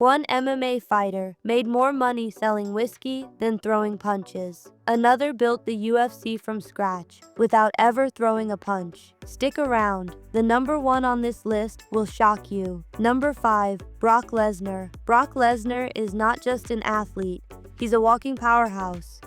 One MMA fighter made more money selling whiskey than throwing punches. Another built the UFC from scratch without ever throwing a punch. Stick around. The number 1 on this list will shock you. Number 5. Brock Lesnar. Brock Lesnar is not just an athlete. He's a walking powerhouse.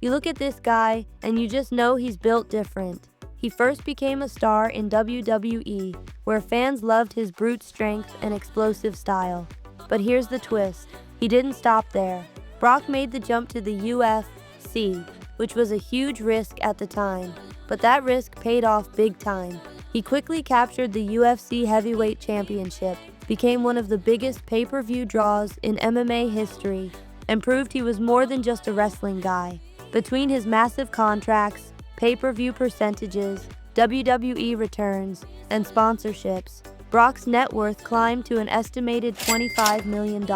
You look at this guy and you just know he's built different. He first became a star in WWE, where fans loved his brute strength and explosive style. But here's the twist. He didn't stop there. Brock made the jump to the UFC, which was a huge risk at the time. But that risk paid off big time. He quickly captured the UFC Heavyweight Championship, became one of the biggest pay-per-view draws in MMA history, and proved he was more than just a wrestling guy. Between his massive contracts, pay-per-view percentages, WWE returns, and sponsorships, Brock's net worth climbed to an estimated $25 million.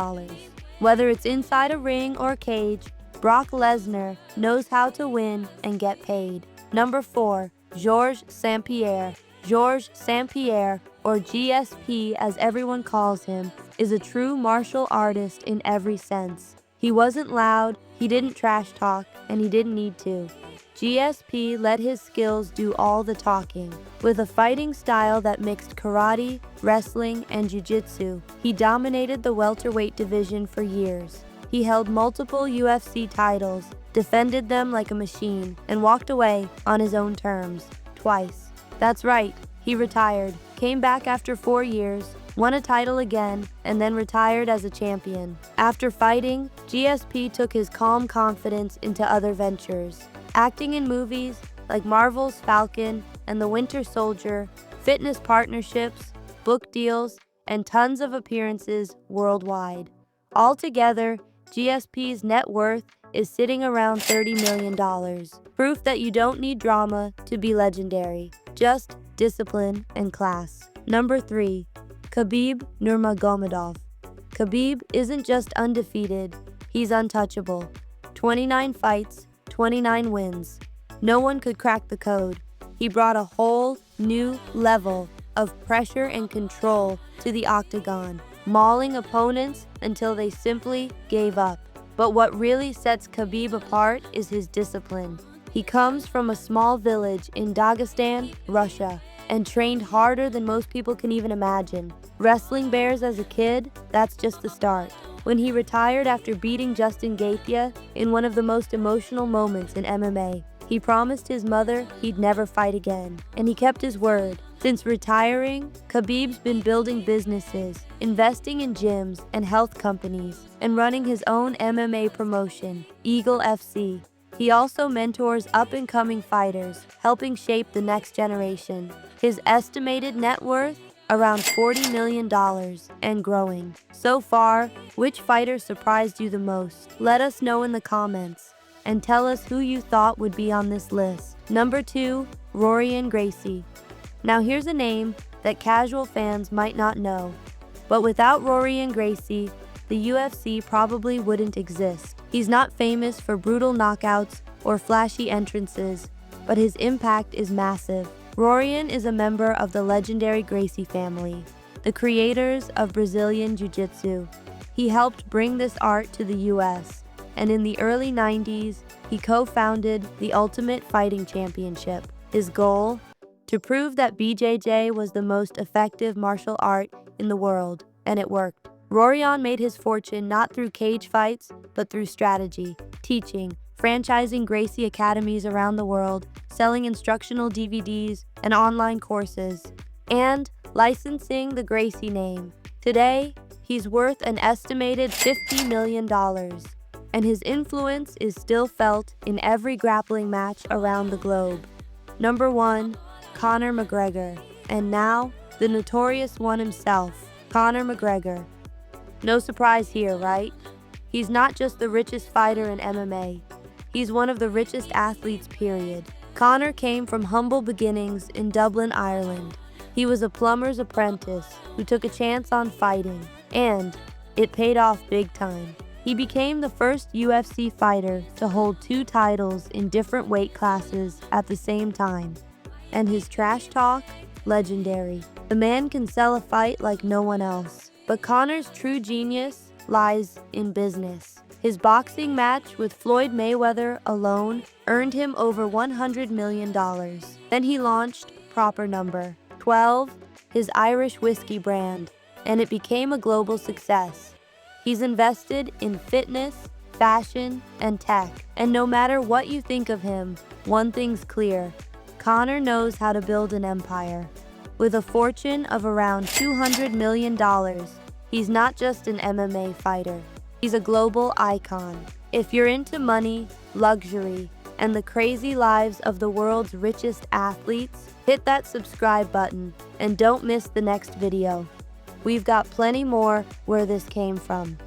Whether it's inside a ring or cage, Brock Lesnar knows how to win and get paid. Number 4. Georges St-Pierre. Georges St-Pierre, or GSP as everyone calls him, is a true martial artist in every sense. He wasn't loud, he didn't trash talk, and he didn't need to. GSP let his skills do all the talking. With a fighting style that mixed karate, wrestling, and jiu-jitsu, he dominated the welterweight division for years. He held multiple UFC titles, defended them like a machine, and walked away on his own terms, twice. That's right, he retired, came back after 4 years, won a title again, and then retired as a champion. After fighting, GSP took his calm confidence into other ventures. Acting in movies like Marvel's Falcon and The Winter Soldier, fitness partnerships, book deals, and tons of appearances worldwide. Altogether, GSP's net worth is sitting around $30 million. Proof that you don't need drama to be legendary, just discipline and class. Number 3. Khabib Nurmagomedov. Khabib isn't just undefeated, he's untouchable. 29 fights, 29 wins. No one could crack the code. He brought a whole new level of pressure and control to the octagon, mauling opponents until they simply gave up. But what really sets Khabib apart is his discipline. He comes from a small village in Dagestan, Russia, and trained harder than most people can even imagine. Wrestling bears as a kid, that's just the start. When he retired after beating Justin Gaethje in one of the most emotional moments in MMA, he promised his mother he'd never fight again, and he kept his word. Since retiring, Khabib's been building businesses, investing in gyms and health companies, and running his own MMA promotion, Eagle FC. He also mentors up-and-coming fighters, helping shape the next generation. His estimated net worth? Around $40 million and growing. So far, which fighter surprised you the most? Let us know in the comments and tell us who you thought would be on this list. Number 2, Rorion Gracie. Now here's a name that casual fans might not know, but without Rorion Gracie, the UFC probably wouldn't exist. He's not famous for brutal knockouts or flashy entrances, but his impact is massive. Rorion is a member of the legendary Gracie family, the creators of Brazilian Jiu-Jitsu. He helped bring this art to the US, and in the early 90s, he co-founded the Ultimate Fighting Championship. His goal? To prove that BJJ was the most effective martial art in the world, and it worked. Rorion made his fortune not through cage fights, but through strategy, teaching, franchising Gracie academies around the world, selling instructional DVDs and online courses, and licensing the Gracie name. Today, he's worth an estimated $50 million, and his influence is still felt in every grappling match around the globe. Number 1, Conor McGregor, and now the Notorious one himself, Conor McGregor. No surprise here, right? He's not just the richest fighter in MMA. He's one of the richest athletes, period. Conor came from humble beginnings in Dublin, Ireland. He was a plumber's apprentice who took a chance on fighting, and it paid off big time. He became the first UFC fighter to hold 2 titles in different weight classes at the same time. And his trash talk? Legendary. The man can sell a fight like no one else. But Conor's true genius lies in business. His boxing match with Floyd Mayweather alone earned him over $100 million. Then he launched Proper Number 12, his Irish whiskey brand, and it became a global success. He's invested in fitness, fashion, and tech. And no matter what you think of him, one thing's clear: Conor knows how to build an empire. With a fortune of around $200 million, he's not just an MMA fighter. He's a global icon. If you're into money, luxury, and the crazy lives of the world's richest athletes, hit that subscribe button and don't miss the next video. We've got plenty more where this came from.